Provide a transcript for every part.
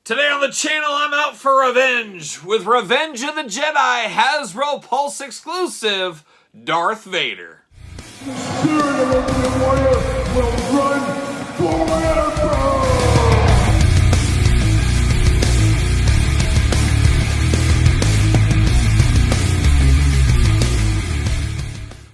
Today on the channel, I'm out for revenge with Revenge of the Jedi Hasbro Pulse exclusive, Darth Vader. The spirit of the warrior will run forever!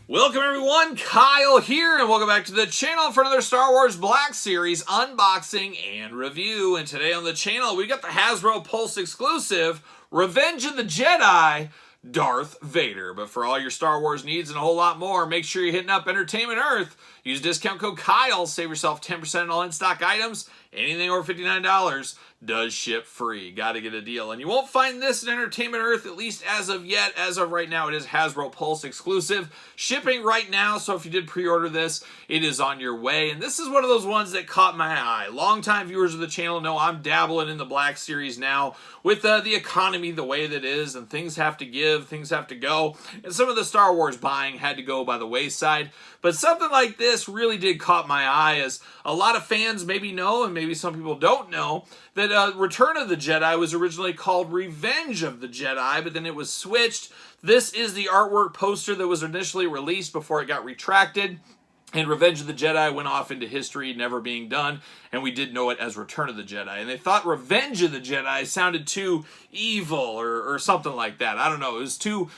Welcome everyone, Kyle here, and welcome back to the channel for another Star Wars Black Series unboxing and review. And today on the channel, we got the Hasbro Pulse exclusive, Revenge of the Jedi, Darth Vader. But for all your Star Wars needs and a whole lot more, make sure you're hitting up Entertainment Earth. Use discount code Kyle, save yourself 10% on all in-stock items. Anything over $59 does ship free. Got to get a deal. And you won't find this at Entertainment Earth, at least as of yet. As of right now, it is Hasbro Pulse exclusive. Shipping right now, so if you did pre-order this, it is on your way. And this is one of those ones that caught my eye. Longtime viewers of the channel know I'm dabbling in the Black Series now with the economy the way that it is, and things have to give, things have to go. And some of the Star Wars buying had to go by the wayside. But something like this really did caught my eye, as a lot of fans maybe know, and maybe some people don't know, that Return of the Jedi was originally called Revenge of the Jedi, but then it was switched. This is the artwork poster that was initially released before it got retracted. And Revenge of the Jedi went off into history, never being done, and we did know it as Return of the Jedi. And they thought Revenge of the Jedi sounded too evil or something like that. I don't know. It was too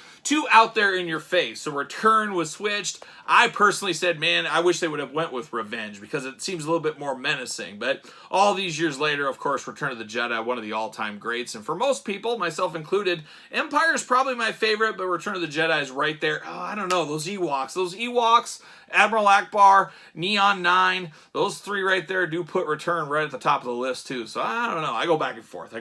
out there in your face. So Return was switched. I personally said, man, I wish they would have went with Revenge because it seems a little bit more menacing. But all these years later, of course, Return of the Jedi, one of the all-time greats. And for most people, myself included, Empire is probably my favorite, but Return of the Jedi is right there. Oh, I don't know. Those Ewoks, Admiral Akbar, Neon 9, those three right there do put Return right at the top of the list too. So I don't know. I go back and forth.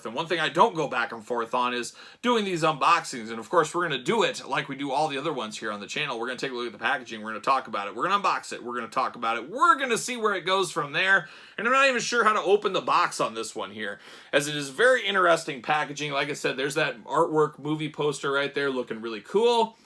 And one thing I don't go back and forth on is doing these unboxings. And of course, we're going to do it like we do all the other ones here on the channel. We're going to take a look at the packaging. We're going to talk about it. We're going to unbox it. We're going to talk about it. We're going to see where it goes from there. And I'm not even sure how to open the box on this one here, as it is very interesting packaging. Like I said, there's that artwork movie poster right there looking really cool.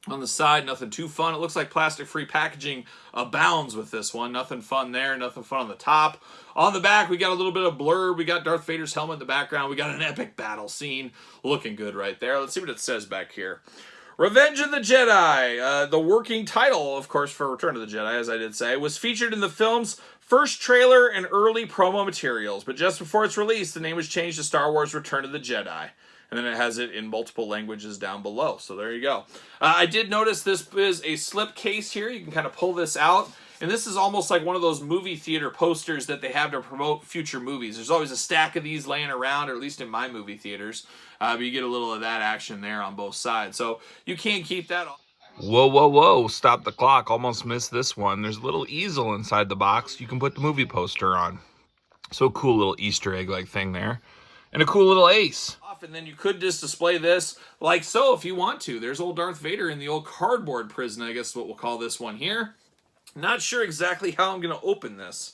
On the side, nothing too fun. It looks like plastic-free packaging abounds with this one. Nothing fun there, nothing fun on the top. On the back, we got a little bit of blurb. We got Darth Vader's helmet in the background. We got an epic battle scene. Looking good right there. Let's see what it says back here. Revenge of the Jedi, the working title, of course, for Return of the Jedi, as I did say, was featured in the film's first trailer and early promo materials. But just before its release, the name was changed to Star Wars Return of the Jedi. And then it has it in multiple languages down below. So there you go. I did notice this is a slip case here. You can kind of pull this out. And this is almost like one of those movie theater posters that they have to promote future movies. There's always a stack of these laying around, or at least in my movie theaters. But you get a little of that action there on both sides. So you can't keep that on. Whoa, stop the clock. Almost missed this one. There's a little easel inside the box you can put the movie poster on. So cool little Easter egg like thing there. And a cool little ace. And then you could just display this like so if you want to. There's old Darth Vader in the old cardboard prison, I guess is what we'll call this one here. Not sure exactly how I'm going to open this.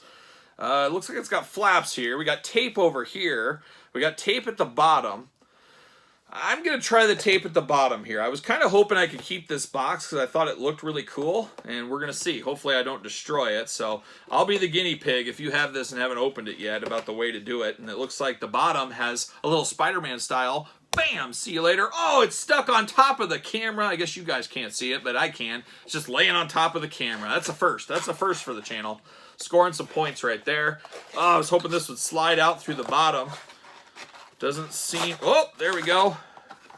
It looks like it's got flaps here. We got tape over here. We got tape at the bottom. I'm going to try the tape at the bottom here. I was kind of hoping I could keep this box because I thought it looked really cool. And we're going to see. Hopefully I don't destroy it. So I'll be the guinea pig if you have this and haven't opened it yet about the way to do it. And it looks like the bottom has a little Spider-Man style. Bam! See you later. Oh, it's stuck on top of the camera. I guess you guys can't see it, but I can. It's just laying on top of the camera. That's a first. That's a first for the channel. Scoring some points right there. Oh, I was hoping this would slide out through the bottom. Doesn't seem... Oh, there we go.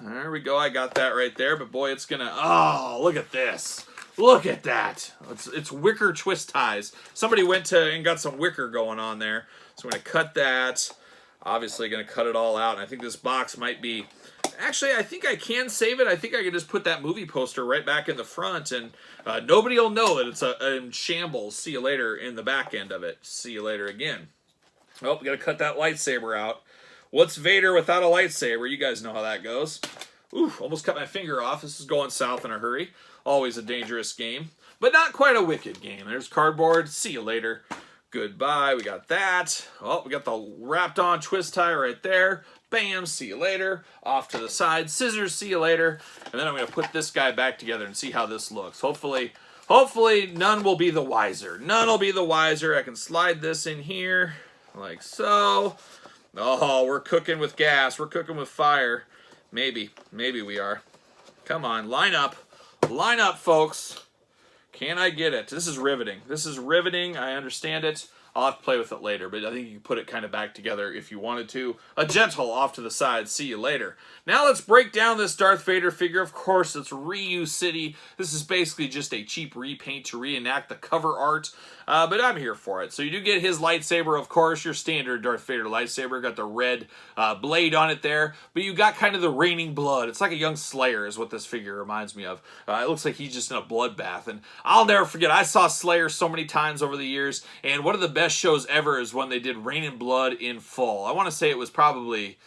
There we go. I got that right there. But boy, it's gonna... Oh, look at this. Look at that. It's wicker twist ties. Somebody went to and got some wicker going on there. So I'm going to cut that. Obviously going to cut it all out. And I think this box might be... Actually, I think I can save it. I think I can just put that movie poster right back in the front. And nobody will know that it's in shambles. See you later in the back end of it. See you later again. Oh, we got to cut that lightsaber out. What's Vader without a lightsaber? You guys know how that goes. Ooh, almost cut my finger off. This is going south in a hurry. Always a dangerous game, but not quite a wicked game. There's cardboard. See you later. Goodbye. We got that. Oh, we got the wrapped on twist tie right there. Bam. See you later. Off to the side. Scissors. See you later. And then I'm going to put this guy back together and see how this looks. Hopefully none will be the wiser. None will be the wiser. I can slide this in here like so. Oh, we're cooking with gas. We're cooking with fire. Maybe we are. Come on, line up. Line up, folks. Can I get it? This is riveting. This is riveting. I understand it. I'll have to play with it later, but I think you can put it kind of back together if you wanted to. A gentle off to the side. See you later. Now let's break down this Darth Vader figure. Of course, it's Reuse City. This is basically just a cheap repaint to reenact the cover art, but I'm here for it. So you do get his lightsaber, of course, your standard Darth Vader lightsaber. Got the red blade on it there, but you got kind of the raining blood. It's like a young Slayer is what this figure reminds me of. It looks like he's just in a bloodbath, and I'll never forget, I saw Slayer so many times over the years, and one of the best shows ever is when they did Rain and Blood in full. I want to say it was probably,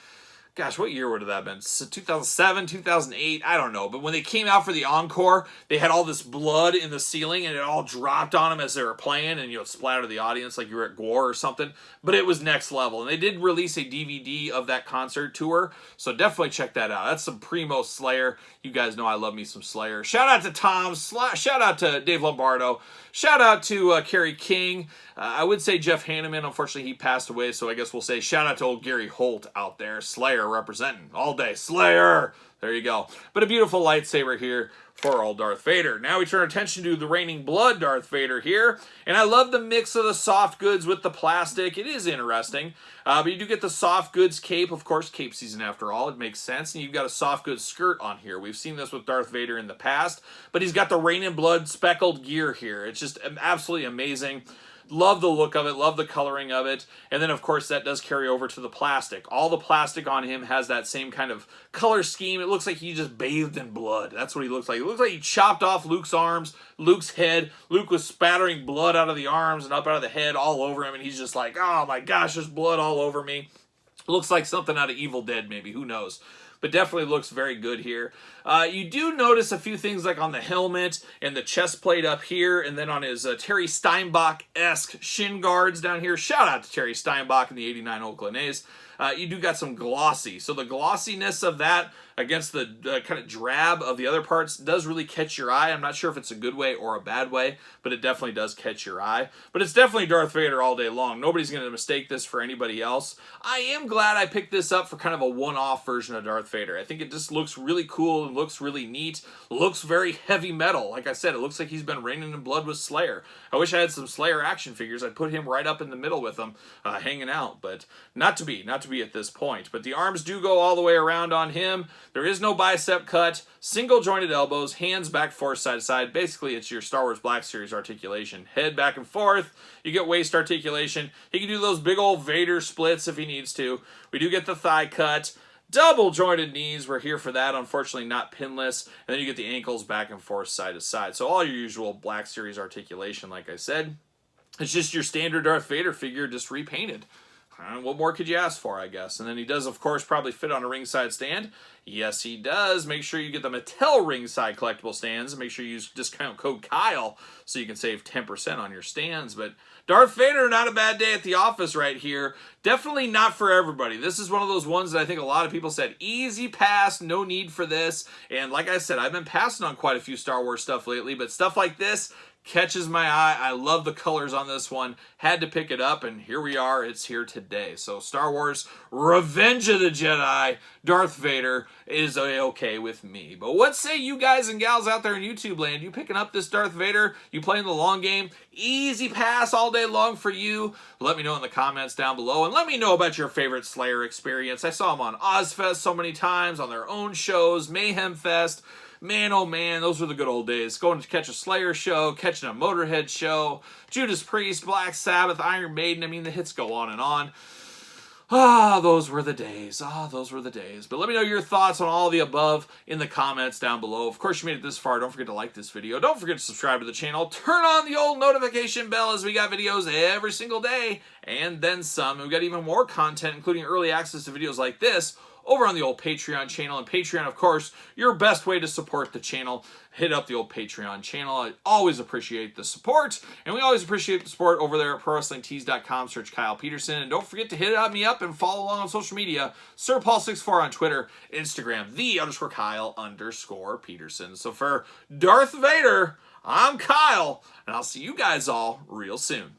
gosh, what year would have that been? 2007, 2008, I don't know. But when they came out for the encore, they had all this blood in the ceiling, and it all dropped on them as they were playing, and it splattered the audience like you were at Gore or something. But it was next level, and they did release a DVD of that concert tour, so definitely check that out. That's some primo Slayer. You guys know I love me some Slayer. Shout out to Tom. Shout out to Dave Lombardo. Shout out to Kerry King. I would say Jeff Hanneman. Unfortunately, he passed away, so I guess we'll say shout out to old Gary Holt out there. Slayer representing all day. Slayer! There you go. But a beautiful lightsaber here for old Darth Vader. Now we turn our attention to the Raining Blood Darth Vader here. And I love the mix of the soft goods with the plastic. It is interesting. But you do get the soft goods cape. Of course, cape season after all. It makes sense. And you've got a soft goods skirt on here. We've seen this with Darth Vader in the past. But he's got the Raining Blood speckled gear here. It's just absolutely amazing. Love the look of it, love the coloring of it, and then of course that does carry over to the plastic. All the plastic on him has that same kind of color scheme. It looks like he just bathed in blood. That's what he looks like. It looks like he chopped off Luke's arms, Luke's head. Luke was spattering blood out of the arms and up out of the head all over him, and he's just like, oh my gosh, there's blood all over me. Looks like something out of Evil Dead maybe, who knows. But definitely looks very good here. You do notice a few things like on the helmet and the chest plate up here, and then on his Terry Steinbach-esque shin guards down here. Shout out to Terry Steinbach and the 89 Oakland A's. You do got some glossy. So the glossiness of that against the kind of drab of the other parts does really catch your eye. I'm not sure if it's a good way or a bad way, but it definitely does catch your eye. But it's definitely Darth Vader all day long. Nobody's going to mistake this for anybody else. I am glad I picked this up for kind of a one-off version of Darth Vader. I think it just looks really cool and looks really neat. Looks very heavy metal. Like I said, it looks like he's been raining in blood with Slayer. I wish I had some Slayer action figures. I'd put him right up in the middle with them, hanging out, but not to be at this point. But the arms do go all the way around on him. There is no bicep cut, single jointed elbows, hands back forth side to side. Basically, it's your Star Wars Black Series articulation. Head back and forth. You get waist articulation. He can do those big old Vader splits if he needs to. We do get the thigh cut. Double jointed knees. We're here for that. Unfortunately, not pinless. And then you get the ankles back and forth side to side. So all your usual Black Series articulation, like I said. It's just your standard Darth Vader figure, just repainted. What more could you ask for, I guess? And then he does, of course, probably fit on a ringside stand. Yes, he does. Make sure you get the Mattel ringside collectible stands. Make sure you use discount code Kyle so you can save 10% on your stands. But Darth Vader, not a bad day at the office right here. Definitely not for everybody. This is one of those ones that I think a lot of people said, easy pass, no need for this. And like I said, I've been passing on quite a few Star Wars stuff lately, but stuff like this catches my eye. I love the colors on this one. Had to pick it up, and here we are. It's here today. So Star Wars Revenge of the Jedi, Darth Vader is okay with me. But what say you guys and gals out there in YouTube land? You picking up this Darth Vader? You playing the long game? Easy pass all day long for you? Let me know in the comments down below, and let me know about your favorite Slayer experience. I saw them on Ozfest so many times, on their own shows, Mayhem Fest. Man, oh man, those were the good old days. Going to catch a Slayer show, catching a Motorhead show, Judas Priest, Black Sabbath, Iron Maiden. I mean, the hits go on and on. Ah, those were the days. Ah, those were the days. But let me know your thoughts on all of the above in the comments down below. Of course, you made it this far. Don't forget to like this video. Don't forget to subscribe to the channel. Turn on the old notification bell as we got videos every single day and then some. And we got even more content, including early access to videos like this, over on the old Patreon channel. And Patreon, of course, your best way to support the channel. Hit up the old Patreon channel. I always appreciate the support. And we always appreciate the support over there at ProWrestlingTees.com. Search Kyle Peterson. And don't forget to hit me up and follow along on social media. SirPaul64 on Twitter, Instagram, _Kyle_Peterson. So for Darth Vader, I'm Kyle. And I'll see you guys all real soon.